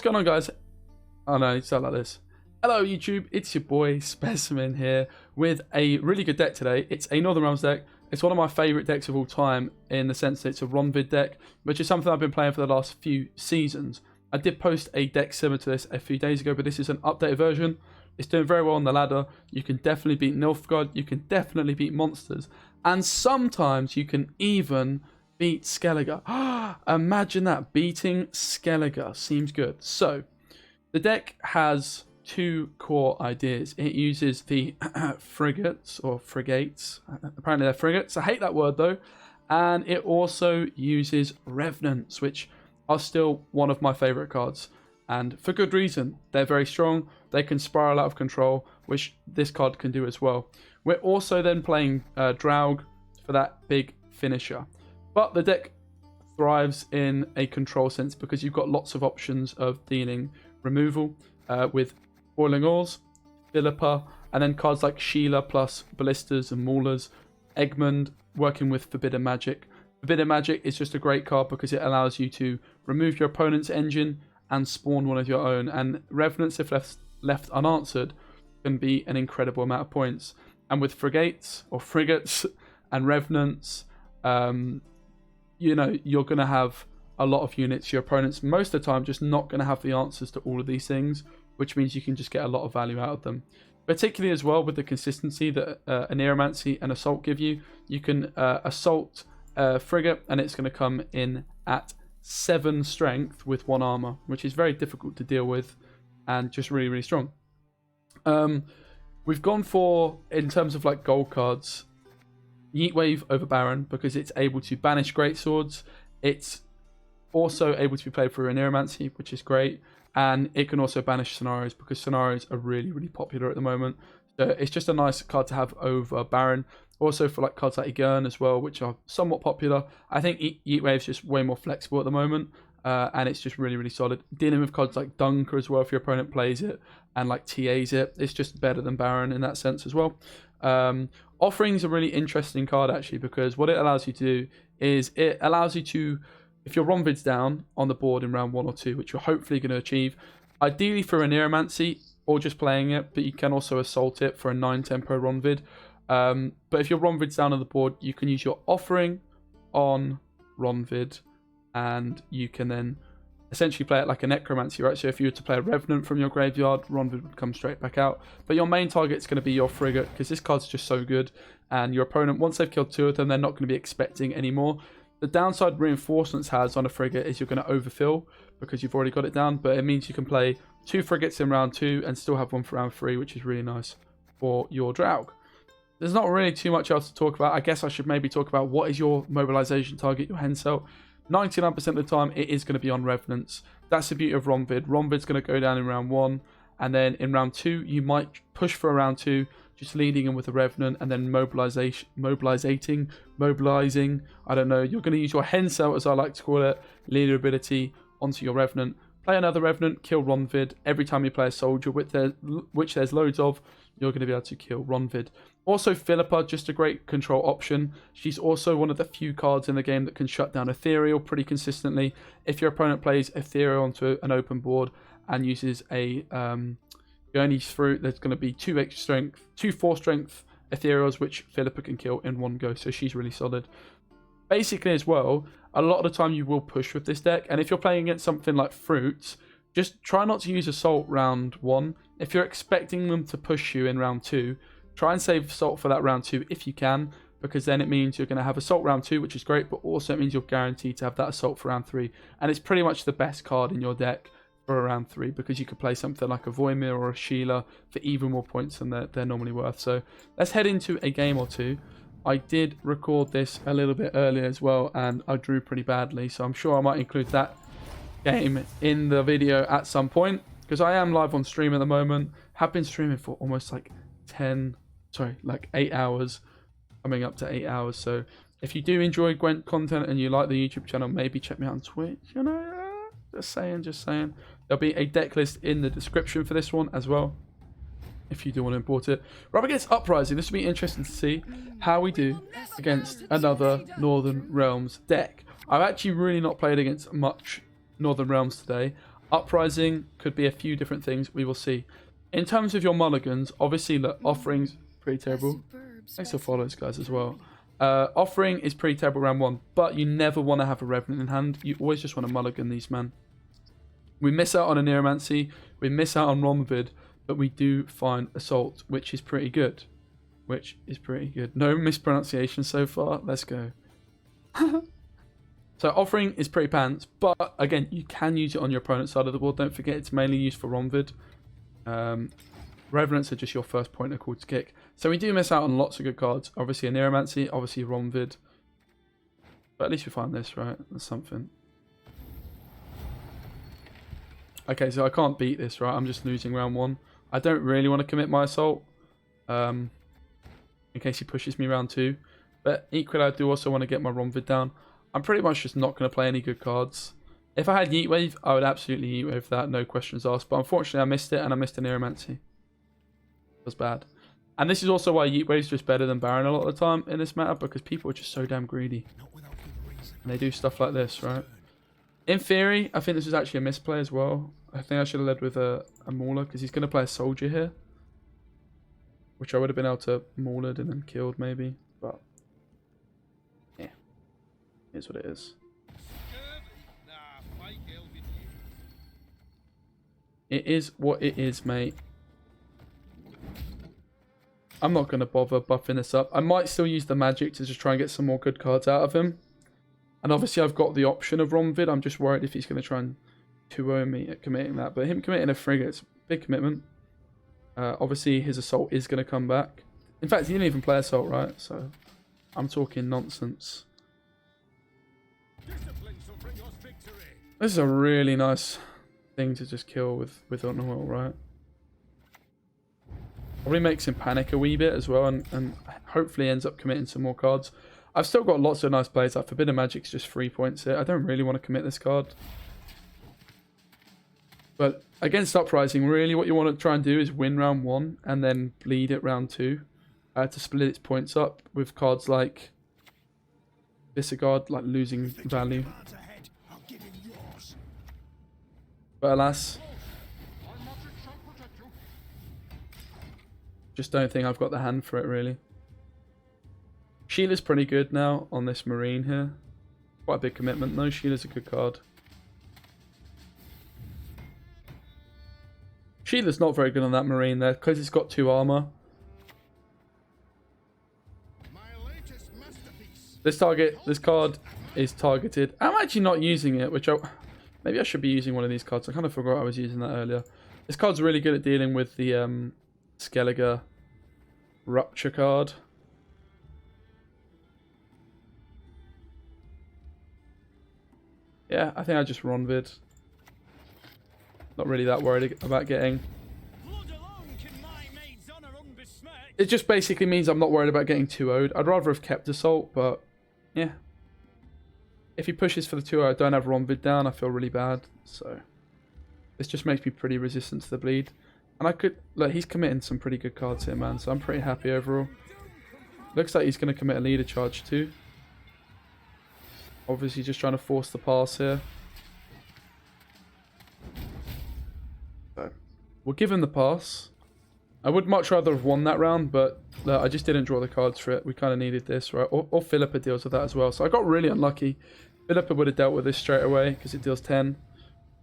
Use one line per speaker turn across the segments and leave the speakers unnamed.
going on, guys? Oh no, it's not like this. Hello YouTube, it's your boy Specimen here with a really good deck today. It's a Northern Realms deck. It's one of my favourite decks of all time in the sense that it's a Ronvid deck, which is something I've been playing for the last few seasons. I did post a deck similar to this a few days ago, but this is an updated version. It's doing very well on the ladder. You can definitely beat Nilfgaard, you can definitely beat monsters, and sometimes you can even beat Skellige. Imagine that, beating Skellige seems good. So, the deck has two core ideas. It uses the frigates, or frigates. Apparently they're frigates. I hate that word though. And it also uses revenants, which are still one of my favorite cards. And for good reason. They're very strong. They can spiral out of control, which this card can do as well. We're also then playing Draug for that big finisher. But the deck thrives in a control sense because you've got lots of options of dealing removal with Boiling Oars, Philippa, and then cards like Sheila plus Ballistas and Maulers, Egmont working with Forbidden Magic. Forbidden Magic is just a great card because it allows you to remove your opponent's engine and spawn one of your own, and Revenants, if left unanswered, can be an incredible amount of points. And with frigates and Revenants, you know, you're going to have a lot of units. Your opponent's most of the time just not going to have the answers to all of these things, which means you can just get a lot of value out of them. Particularly as well with the consistency that an Aeromancy and Assault give you. You can Assault Frigate and it's going to come in at 7 strength with 1 armor, which is very difficult to deal with and just really, really strong. We've gone for, in terms of like gold cards, Yeet Wave over Baron because it's able to banish greatswords. It's also able to be played through an Aeromancy, which is great. And it can also banish scenarios because scenarios are really, really popular at the moment. So it's just a nice card to have over Baron. Also for like cards like Egern as well, which are somewhat popular. I think Yeet Wave's just way more flexible at the moment. And it's just really, really solid. Dealing with cards like Dunker as well, if your opponent plays it and like TAs it, it's just better than Baron in that sense as well. Offering's a really interesting card actually because what it allows you to do is it allows you to, if your Ronvid's down on the board in round 1 or 2, which you're hopefully going to achieve, ideally for an Aeromancy or just playing it, but you can also assault it for a 9 tempo Ronvid. But if your Ronvid's down on the board, you can use your Offering on Ronvid and you can then essentially play it like a Necromancy, right? So if you were to play a Revenant from your graveyard, Ronvid would come straight back out. But your main target's going to be your Frigate because this card's just so good. And your opponent, once they've killed 2 of them, they're not going to be expecting any more. The downside Reinforcements has on a frigate is you're going to overfill because you've already got it down, but it means you can play 2 frigates in round 2 and still have one for round 3, which is really nice for your Draug. There's not really too much else to talk about. I guess I should maybe talk about what is your mobilization target, your hen cell. 99% of the time it is going to be on Revenants. That's the beauty of Ronvid. Ronvid's going to go down in round 1, and then in round 2 you might push for a round 2, just leading in with a Revenant and then mobilizing, I don't know. You're going to use your hen cell, as I like to call it, leader ability onto your Revenant. Play another Revenant, kill Ronvid. Every time you play a soldier, which there's loads of, you're going to be able to kill Ronvid. Also, Philippa, just a great control option. She's also one of the few cards in the game that can shut down Ethereal pretty consistently. If your opponent plays Ethereal onto an open board and uses a Gurney's Fruit, there's going to be 2 extra strength, 2 4 strength Ethereals, which Philippa can kill in one go. So she's really solid. Basically as well, a lot of the time you will push with this deck. And if you're playing against something like Fruits, just try not to use Assault round 1. If you're expecting them to push you in round 2, try and save Assault for that round 2 if you can, because then it means you're going to have Assault round 2, which is great, but also it means you're guaranteed to have that Assault for round 3. And it's pretty much the best card in your deck for a round 3 because you could play something like a Voimir or a Sheila for even more points than they're normally worth. So let's head into a game or two. I did record this a little bit earlier as well and I drew pretty badly, so I'm sure I might include that game in the video at some point because I am live on stream at the moment. Have been streaming for almost like 8 hours, coming up to 8 hours. So if you do enjoy Gwent content and you like the YouTube channel, maybe check me out on Twitch, you know. Just saying. There'll be a deck list in the description for this one as well, if you do want to import it. We're up against Uprising. This will be interesting to see how we do against another Northern Realms deck. I've actually really not played against much Northern Realms today. Uprising could be a few different things. We will see. In terms of your mulligans, obviously, look, Offering's pretty terrible. Thanks for follows, guys, as well. Offering is pretty terrible round 1, but you never want to have a Revenant in hand. You always just want to mulligan these, man. We miss out on a Neuromancy, we miss out on Ronvid, but we do find Assault, which is pretty good. No mispronunciation so far. Let's go. So Offering is pretty pants, but again, you can use it on your opponent's side of the board. Don't forget, it's mainly used for Ronvid. Revenants are just your first point of call to kick. So we do miss out on lots of good cards. Obviously a Neuromancy, obviously Ronvid. But at least we find this, right? That's something. Okay, so I can't beat this, right? I'm just losing round 1. I don't really want to commit my Assault. In case he pushes me round 2. But equally, I do also want to get my Ronvid down. I'm pretty much just not going to play any good cards. If I had Yeet Wave, I would absolutely Yeet Wave that, no questions asked. But unfortunately, I missed it, and I missed a Neuromancy. It was bad. And this is also why Yeet Wave's just better than Baron a lot of the time in this meta, because people are just so damn greedy. And they do stuff like this, right? In theory, I think this was actually a misplay as well. I think I should have led with a Mauler, because he's going to play a Soldier here. Which I would have been able to Maulered and then killed, maybe. But, yeah. Here's what it is. It is what it is, mate. I'm not going to bother buffing this up. I might still use the magic to just try and get some more good cards out of him. And obviously I've got the option of Ronvid. I'm just worried if he's going to try and 2-0 me at committing that. But him committing a frigate, it's a big commitment. Obviously his Assault is going to come back. In fact, he didn't even play Assault, right? So I'm talking nonsense. This is a really nice thing to just kill with Unoil, right? Probably makes him panic a wee bit as well, and hopefully ends up committing some more cards. I've still got lots of nice plays. Like Forbidden Magic's just 3 points here. I don't really want to commit this card. But against Uprising, really what you want to try and do is win round 1 and then bleed it round 2 to split its points up with cards like Disregard, like losing value. But alas, just don't think I've got the hand for it, really. Sheila's pretty good now on this Marine here. Quite a big commitment though. Sheila's a good card. Sheila's not very good on that Marine there because it's got 2 armor. This card is targeted. I'm actually not using it, which maybe I should be using one of these cards. I kind of forgot I was using that earlier. This card's really good at dealing with the Skellige Rupture card. Yeah, I think I just Ronvid. Not really that worried about getting. It just basically means I'm not worried about getting 2-0'd. I'd rather have kept Assault, but yeah. If he pushes for the 2-0, I don't have Ronvid down, I feel really bad. So this just makes me pretty resistant to the bleed. And I could, like, he's committing some pretty good cards here, man. So I'm pretty happy overall. Looks like he's going to commit a leader charge too. Obviously just trying to force the pass here. So we'll give him the pass. I would much rather have won that round, but I just didn't draw the cards for it. We kind of needed this, right? Or Philippa deals with that as well. So I got really unlucky. Philippa would have dealt with this straight away because it deals 10.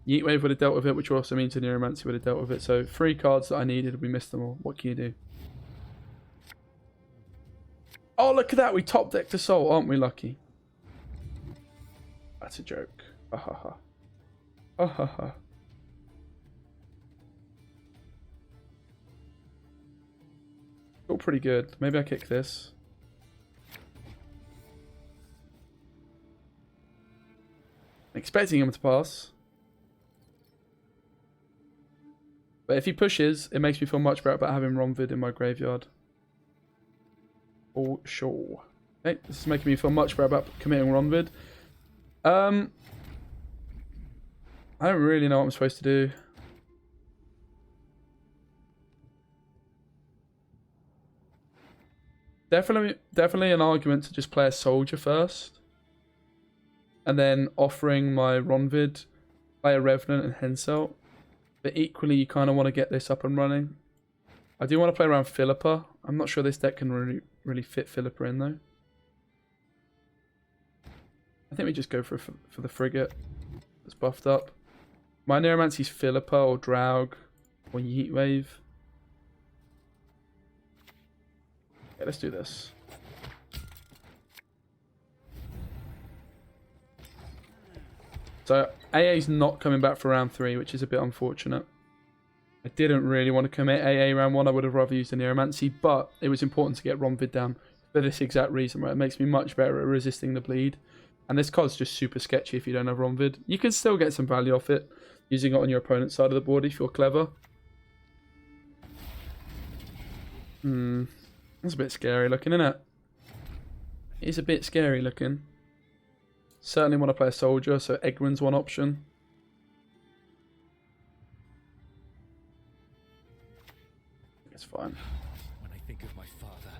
Yeet Wave would have dealt with it, which also means the Neuromancy would have dealt with it. So 3 cards that I needed, we missed them all. What can you do? Oh, look at that. We top decked Assault. Aren't we lucky? That's a joke. Ha ha ha. Ha ha ha. Still pretty good. Maybe I kick this. Expecting him to pass. But if he pushes, it makes me feel much better about having Ronvid in my graveyard. For sure. Okay, this is making me feel much better about committing Ronvid. I don't really know what I'm supposed to do. Definitely an argument to just play a Soldier first. And then offering my Ronvid play a Revenant and Henselt. But equally, you kind of want to get this up and running. I do want to play around Philippa. I'm not sure this deck can really fit Philippa in, though. I think we just go for the Frigate. It's buffed up. My Neuromancy's Philippa or Draug or Yeet Wave. Yeah, let's do this. So AA's not coming back for round 3, which is a bit unfortunate. I didn't really want to commit AA round 1. I would have rather used a Neuromancy, but it was important to get Ronvid down for this exact reason, right? It makes me much better at resisting the bleed. And this card's just super sketchy if you don't have Ronvid. You can still get some value off it, using it on your opponent's side of the board if you're clever. That's a bit scary looking, isn't it? It is a bit scary looking. Certainly want to play a soldier, so Eggman's one option. It's fine.
When I think of my father,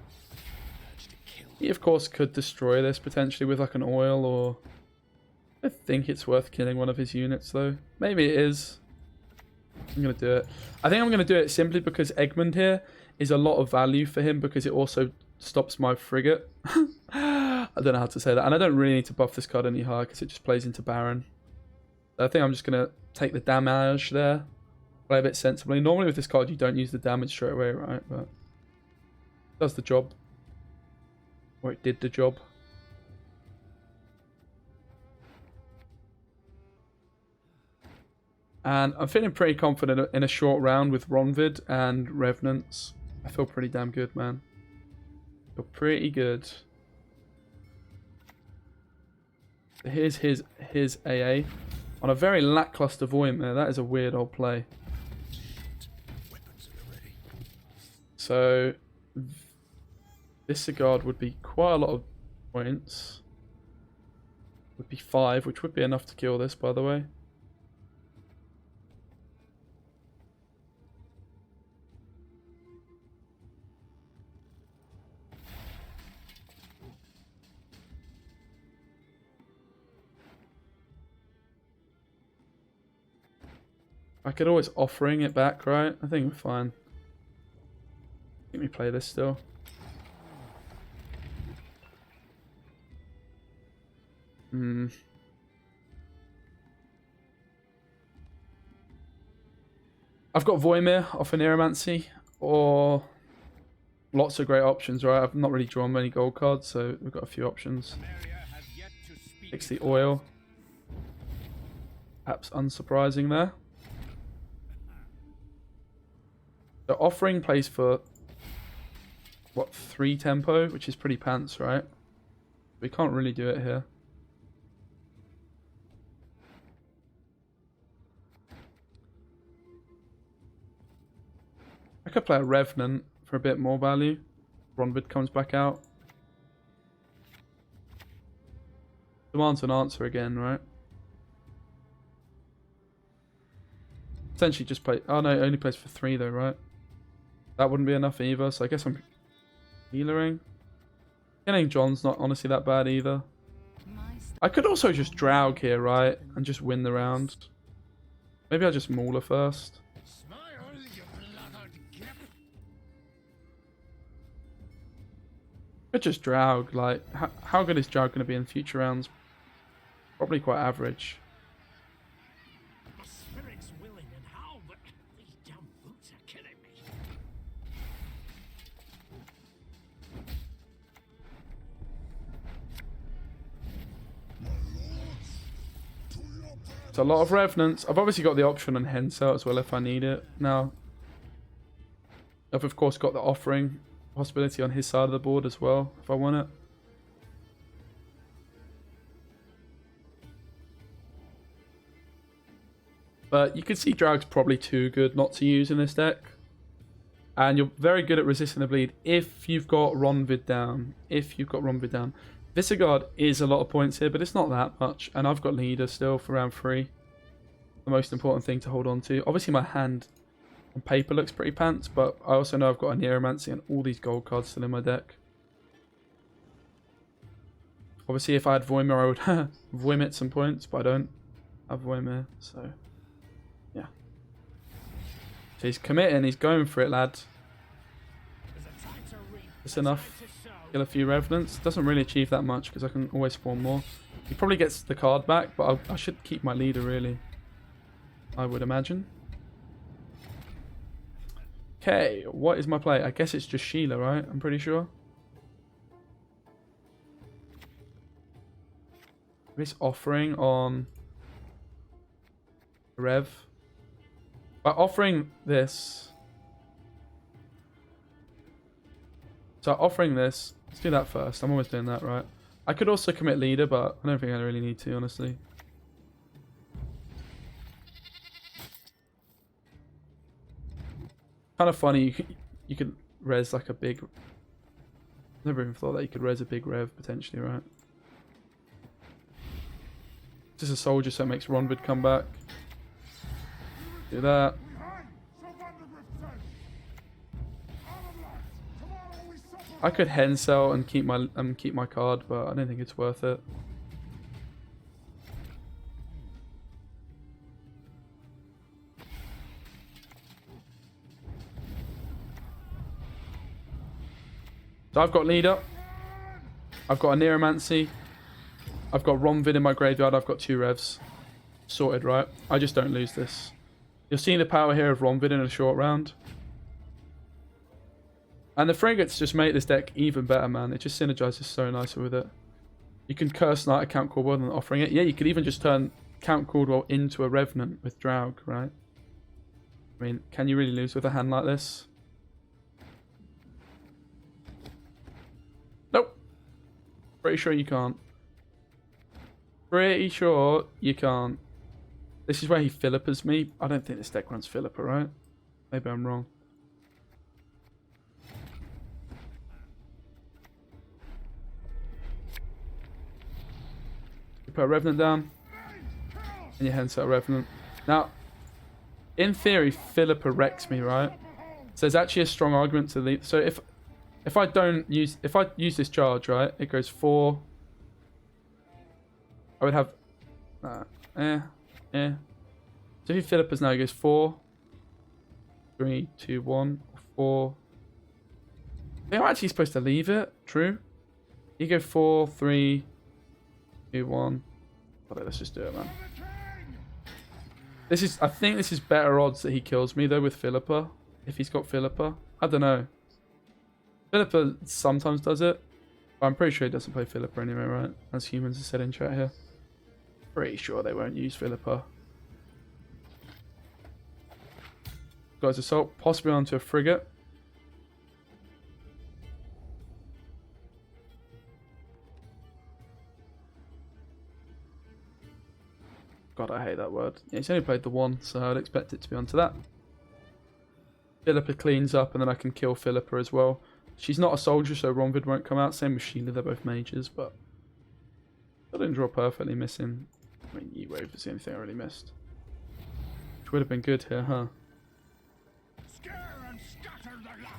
he of course could destroy this potentially with like an oil, or I think it's worth killing one of his units though. Maybe it is. I'm going to do it. I think I'm going to do it simply because Eggman here is a lot of value for him because it also stops my frigate. I don't know how to say that. And I don't really need to buff this card any higher because it just plays into Baron. So I think I'm just going to take the damage there. Play a bit sensibly. Normally with this card you don't use the damage straight away, right? But it does the job. Or it did the job. And I'm feeling pretty confident in a short round with Ronvid and Revenants. I feel pretty damn good, man. I feel pretty good. Here's his AA. On a very lackluster Voidmare. That is a weird old play. So this Sigurd would be quite a lot of points. Would be 5, which would be enough to kill this, by the way. I could always offering it back, right? I think we're fine. I think we play this still. I've got Voimir off an Neuromancy, or lots of great options, right? I've not really drawn many gold cards, so we've got a few options. Fix the oil. Perhaps unsurprising there. The offering plays for what, 3 tempo, which is pretty pants, right? We can't really do it here. I could play a Revenant for a bit more value. Ronvid comes back out. Demands an answer again, right? Essentially just play... Oh no, it only plays for 3 though, right? That wouldn't be enough either, so I guess I'm healering. Getting John's not honestly that bad either. I could also just Draug here, right? And just win the round. Maybe I'll just Mauler first. Could just Draug, like, how good is Draug going to be in future rounds? Probably quite average. It's a lot of Revenants. I've obviously got the option on Henselt as well if I need it. Now, I've of course got the offering possibility on his side of the board as well, if I want it. But you can see Draug's probably too good not to use in this deck. And you're very good at resisting the bleed if you've got Ronvid down. Visigoth is a lot of points here, but it's not that much. And I've got leader still for round 3. The most important thing to hold on to. Obviously my hand on paper looks pretty pants, but I also know I've got a Neuromancy and all these gold cards still in my deck. Obviously if I had Voimir I would Voimit some points, but I don't. have Voimir, so yeah. So he's committing, he's going for it, lad. It's enough. Kill a few Revenants. Doesn't really achieve that much because I can always spawn more. He probably gets the card back, but I should keep my leader, really. I would imagine. Okay, what is my play? I guess it's just Sheila, right? I'm pretty sure. This offering on Rev. By offering this. So offering this. Let's do that first. I'm always doing that, right? I could also commit leader, but I don't think I really need to, honestly. Kind of funny. You could res like a big. Never even thought that you could res a big rev potentially, right? Just a soldier, so it makes Ronvid come back. Do that. I could hen sell and keep my card, but I don't think it's worth it. So I've got leader. I've got a Neuromancy. I've got Ronvid in my graveyard. I've got 2 revs. Sorted, right? I just don't lose this. You're seeing the power here of Ronvid in a short round. And the frigates just make this deck even better, man. It just synergizes so nicely with it. You can curse Knight a Count Caldwell than offering it. Yeah, you could even just turn Count Caldwell into a Revenant with Draug, right? I mean, can you really lose with a hand like this? Nope. Pretty sure you can't. Pretty sure you can't. This is where he Philippers me. I don't think this deck runs Philipper, right? Maybe I'm wrong. You put a Revenant down. And you hand set a Revenant. Now, in theory, Philipper wrecks me, right? So there's actually a strong argument to leave. So if I use this charge, right, it goes 4. I would have So if he Philippers now, it goes 4, 3, 2, 1, 4. I think I'm actually supposed to leave it. True. You go 4, 3, 2, 1. Okay, let's just do it, man. I think this is better odds that he kills me though with Philipper. If he's got Philipper. I don't know. Philipper sometimes does it. But I'm pretty sure he doesn't play Philipper anyway, right? As humans have said in chat here. Pretty sure they won't use Philipper. Got his assault, possibly onto a frigate. God, I hate that word. Yeah, he's only played the 1, so I'd expect it to be onto that. Philippa cleans up, and then I can kill Philippa as well. She's not a soldier, so Ronvid won't come out. Same with Sheila, they're both mages, but I didn't draw perfectly missing. I mean, E-Wave is the only thing I really missed. Which would have been good here, huh?
Scare and scatter the lots.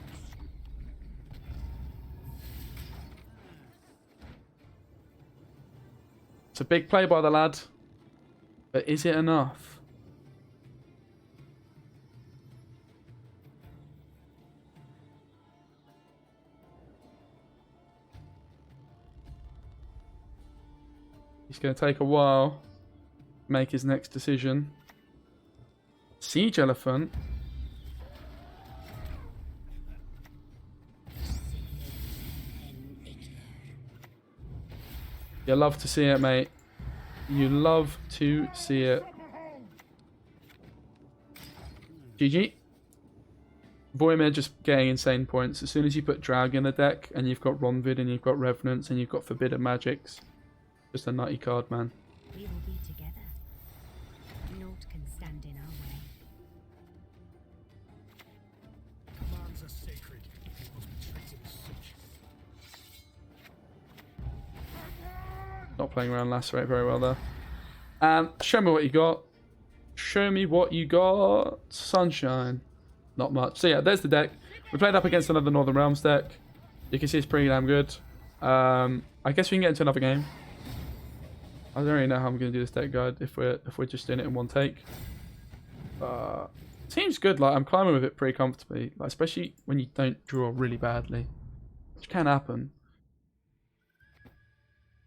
It's a big play by the lad. But is it enough? He's going to take a while to make his next decision. Siege Elephant. You love to see it, mate. You love to see it. GG. Voimir just getting insane points. As soon as you put Draug in the deck and you've got Ronvid and you've got Revenants and you've got Forbidden Magics, just a nutty card, man.
We will be together. Naught can stand in our way.
Commands are sacred. They must be treated as such.
Not playing around Lacerate very well there. Show me what you got. Show me what you got. Sunshine. Not much. So yeah, there's the deck. We played up against another Northern Realms deck. You can see it's pretty damn good. I guess we can get into another game. I don't really know how I'm going to do this deck guide if we're just doing it in one take. Seems good. Like I'm climbing with it pretty comfortably, like especially when you don't draw really badly, which can happen.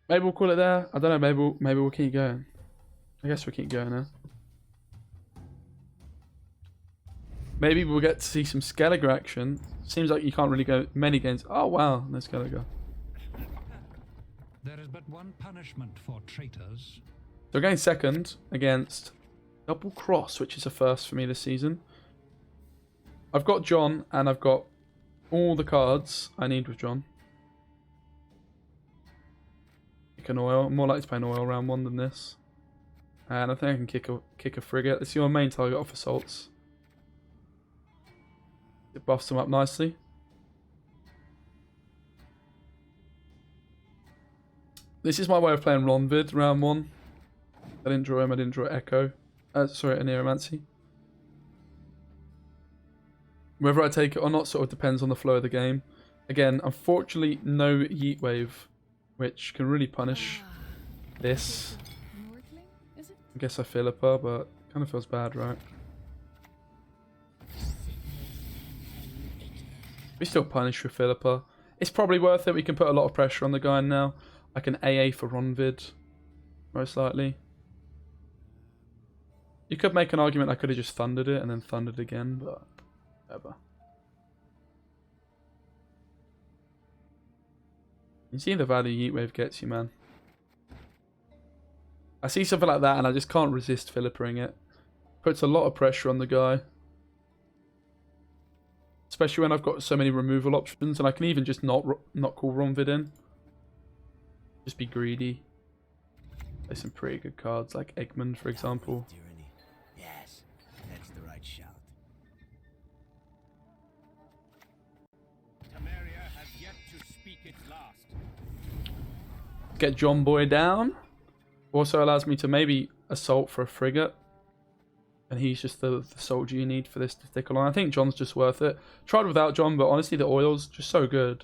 Maybe we'll call it there. I don't know. Maybe we'll keep going. I guess we'll keep going now. Maybe we'll get to see some Skelliger action. Seems like you can't really go many games. Oh wow, no Skelliger.
There is but one punishment for traitors.
So we're going second against Double Cross, which is a first for me this season. I've got John, and I've got all the cards I need with John. Pick an oil. I'm more likely to play an oil round 1 than this. And I think I can kick a frigate. This is your main target off assaults. It buffs them up nicely. This is my way of playing Ronvid round 1. I didn't draw him, I didn't draw Echo. Sorry, a Neuromancy. Whether I take it or not sort of depends on the flow of the game. Again, unfortunately, no Yeet Wave, which can really punish this. I guess I Philippa, but kind of feels bad, right? We still punish with Philippa. It's probably worth it. We can put a lot of pressure on the guy now. I can AA for Ronvid, most likely. You could make an argument I could have just thundered it and then thundered again, but whatever. You see the value Yeet Wave gets you, man. I see something like that and I just can't resist Philippering it. Puts a lot of pressure on the guy. Especially when I've got so many removal options, and I can even just not call Ronvid in. Just be greedy. Play some pretty good cards like Eggman, for example.
Yes, that's the right shout.
Temeria has yet to speak its last.
Get John Boy down. Also allows me to maybe assault for a frigate. And he's just the soldier you need for this to stick along. I think John's just worth it. Tried without John, but honestly the oils just so good.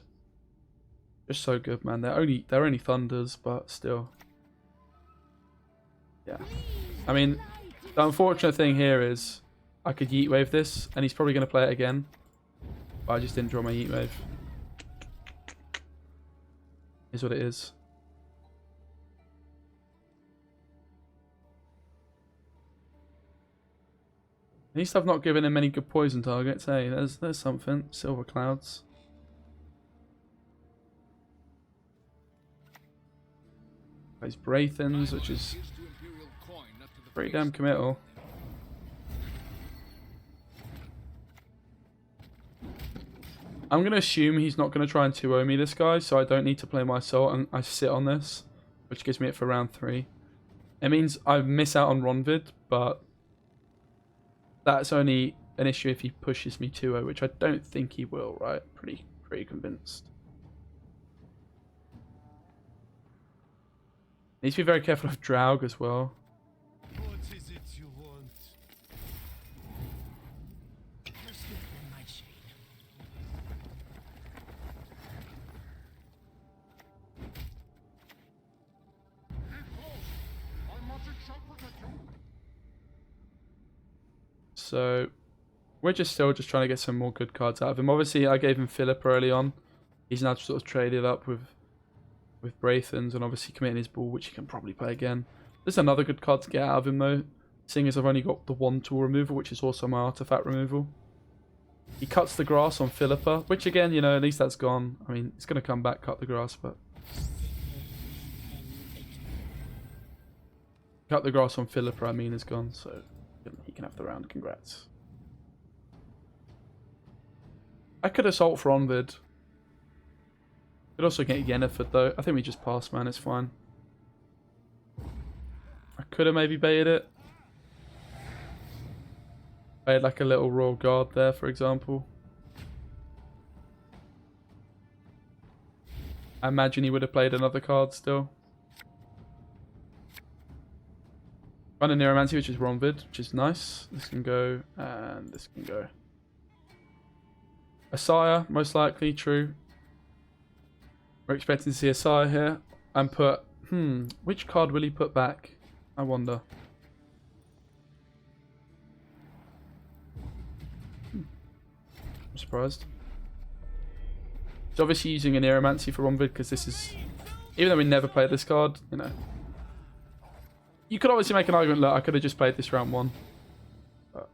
Just so good, man. They're only thunders, but still. Yeah. I mean, the unfortunate thing here is I could Yeet Wave this, and he's probably going to play it again. But I just didn't draw my Yeet Wave. Is what it is. At least I've not given him any good poison targets. Hey, there's something. Silver Clouds. Plays Braithens, which is pretty damn committal. I'm going to assume he's not going to try and 2-0 me this guy, so I don't need to play my assault and I sit on this, which gives me it for round 3. It means I miss out on Ronvid, but that's only an issue if he pushes me 2-0, which I don't think he will, right? Pretty convinced. Needs to be very careful of Draug as well.
What is it you want?
So we're still trying to get some more good cards out of him. Obviously, I gave him Philip early on. He's now sort of traded up with Braithens and obviously committing his ball, which he can probably play again. There's another good card to get out of him though, seeing as I've only got the 1 tool removal, which is also my artifact removal. He cuts the grass on Philippa, which again, you know, at least that's gone. I mean, it's going to come back, cut the grass, but... Cut the grass on Philippa, I mean, is gone, so he can have the round. Congrats. I could assault for Ronvid. Could also get Yennefer though. I think we just pass, man. It's fine. I could have maybe baited it. Baited like a little Royal Guard there, for example. I imagine he would have played another card still. Run a Neuromancy, which is Ronvid, which is nice. This can go, and this can go. A Sire, most likely, true. We're expecting to see a Sire here. And put Which card will he put back? I wonder. I'm surprised. He's obviously using an Aeromancy for Ronvid because this is... Even though we never played this card, you know. You could obviously make an argument, look, I could have just played this round 1. But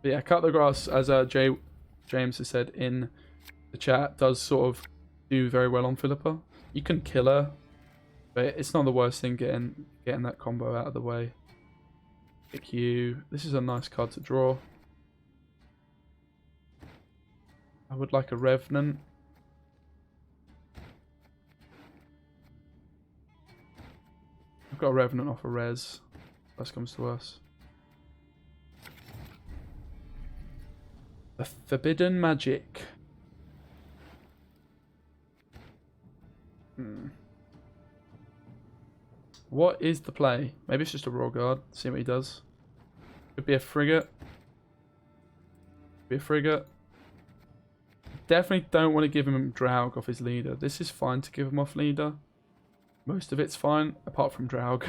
yeah, Cut the Grass, as James has said in the chat, does sort of do very well on Philippa. You can kill her, but it's not the worst thing getting that combo out of the way. Pick you. This is a nice card to draw. I would like a Revenant. I've got a Revenant off a res. First comes to us. The Forbidden Magic. What is the play? Maybe it's just a raw guard. See what he does. Could be a frigate. Be a frigate. Definitely don't want to give him Draug off his leader. This is fine to give him off leader. Most of it's fine, apart from Draug.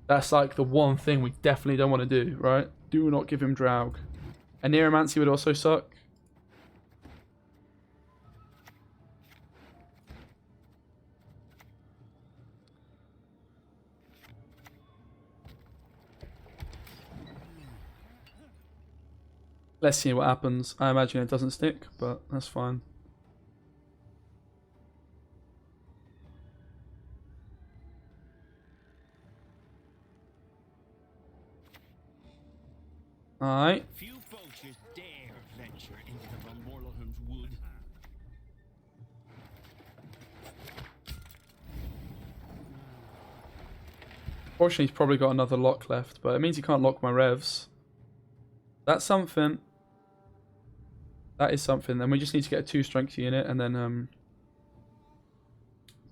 That's like the one thing we definitely don't want to do, right? Do not give him Draug. A Neuromancy would also suck. Let's see what happens. I imagine it doesn't stick, but that's fine. Alright.
Few poachers dare venture into the Ronvid'S wood.
Fortunately, he's probably got another lock left, but it means he can't lock my revs. That's something. That is something. Then we just need to get a 2 strength unit, and then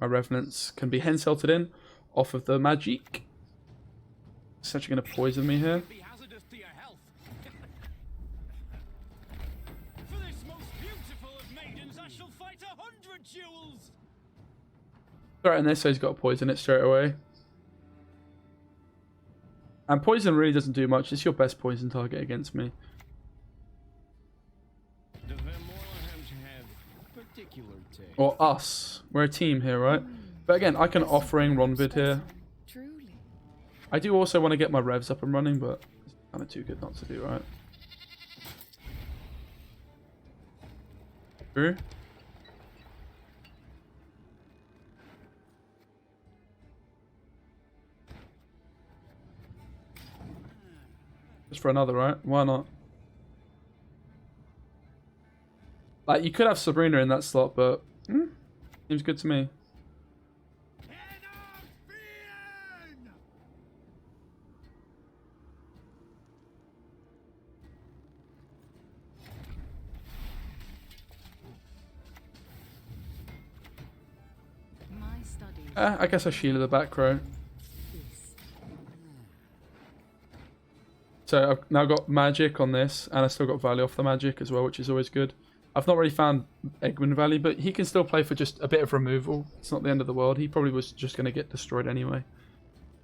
my revenants can be henselted in off of the magic. It's actually going to poison me here.
Be hazardous to your health. For this most beautiful of maidens, I shall fight 100 duels.
Threaten this, so he's got to poison it straight away. And poison really doesn't do much. It's your best poison target against me.
The Ronvid'S have particular taste.
Or us. We're a team here, right? But again, I can offering Ronvid here.
Truly.
I do also want to get my revs up and running, but it's kind of too good not to do, right? True. Just for another, right? Why not? Like, you could have Sabrina in that slot, but seems good to me.
My studies.
I guess I shielded the back row. So I've now got magic on this, and I still got value off the magic as well, which is always good. I've not really found Eggman value, but he can still play for just a bit of removal. It's not the end of the world. He probably was just going to get destroyed anyway.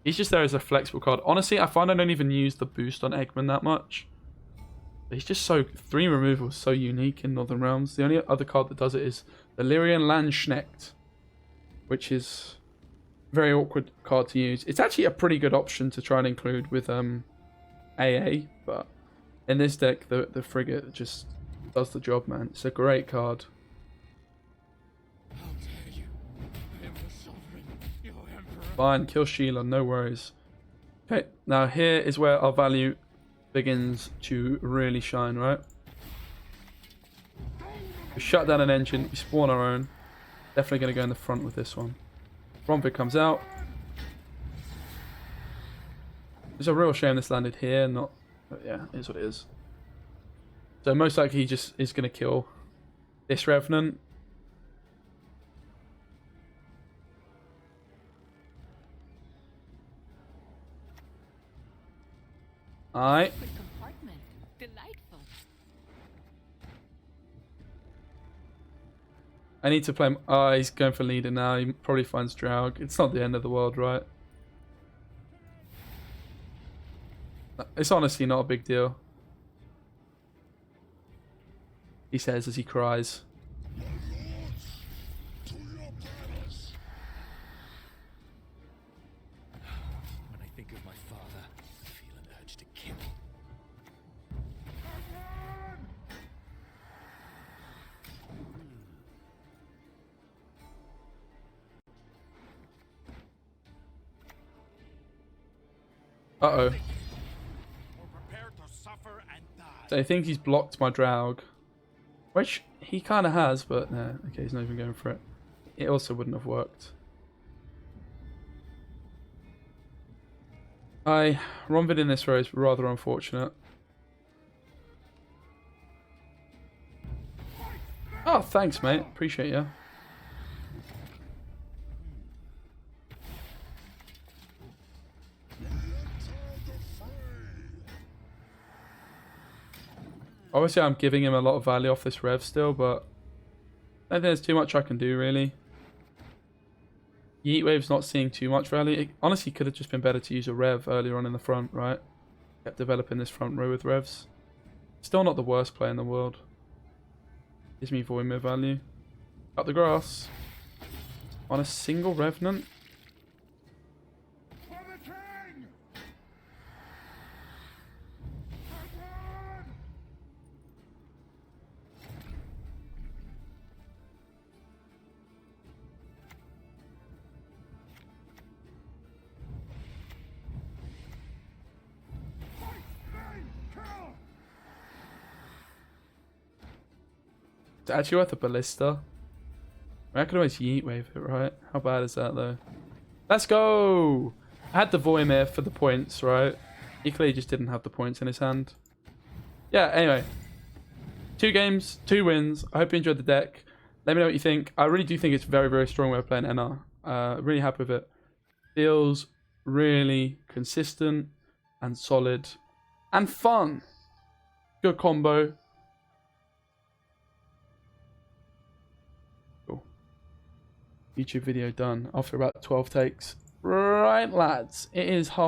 He's just there as a flexible card. Honestly, I find I don't even use the boost on Eggman that much. But he's just so... 3 removal is so unique in Northern Realms. The only other card that does it is the Lyrian Landsknecht, which is a very awkward card to use. It's actually a pretty good option to try and include with AA, but in this deck, the frigate just does the job, man. It's a great card.
How dare you? I am the sovereign, your emperor.
Fine, kill Sheila, no worries. Okay, now here is where our value begins to really shine, right? We shut down an engine, we spawn our own. Definitely going to go in the front with this one. Ronvid comes out. It's a real shame this landed here, not... But yeah, it is what it is. So most likely he just is going to kill this Revenant. Alright.
Compartment. Delightful.
I need to play... Oh, he's going for leader now. He probably finds Draug. It's not the end of the world, right? It's honestly not a big deal. He says as he cries.
When I think of my father, I feel an urge to kill.
Uh-oh.
We're prepared to suffer and die.
So I think he's blocked my Draug. Which he kind of has, but no. Okay, he's not even going for it. It also wouldn't have worked. Ronvid in this row is rather unfortunate. Oh, thanks, mate. Appreciate you. Obviously, I'm giving him a lot of value off this Rev still, but I don't think there's too much I can do, really. Yeet Wave's not seeing too much value. It honestly could have just been better to use a Rev earlier on in the front, right? Kept developing this front row with Revs. Still not the worst player in the world. Gives me Voidmere value. Cut the grass. On a single Revenant.
For the king!
It's actually worth a Ballista. I could always Yeet Wave it, right? How bad is that, though? Let's go! I had the Voidmere for the points, right? He clearly just didn't have the points in his hand. Yeah, anyway. 2 games, 2 wins. I hope you enjoyed the deck. Let me know what you think. I really do think it's very, very strong way of playing NR. Really happy with it. Feels really consistent and solid and fun. Good combo. Cool. YouTube video done after about 12 takes. Right, lads. It is half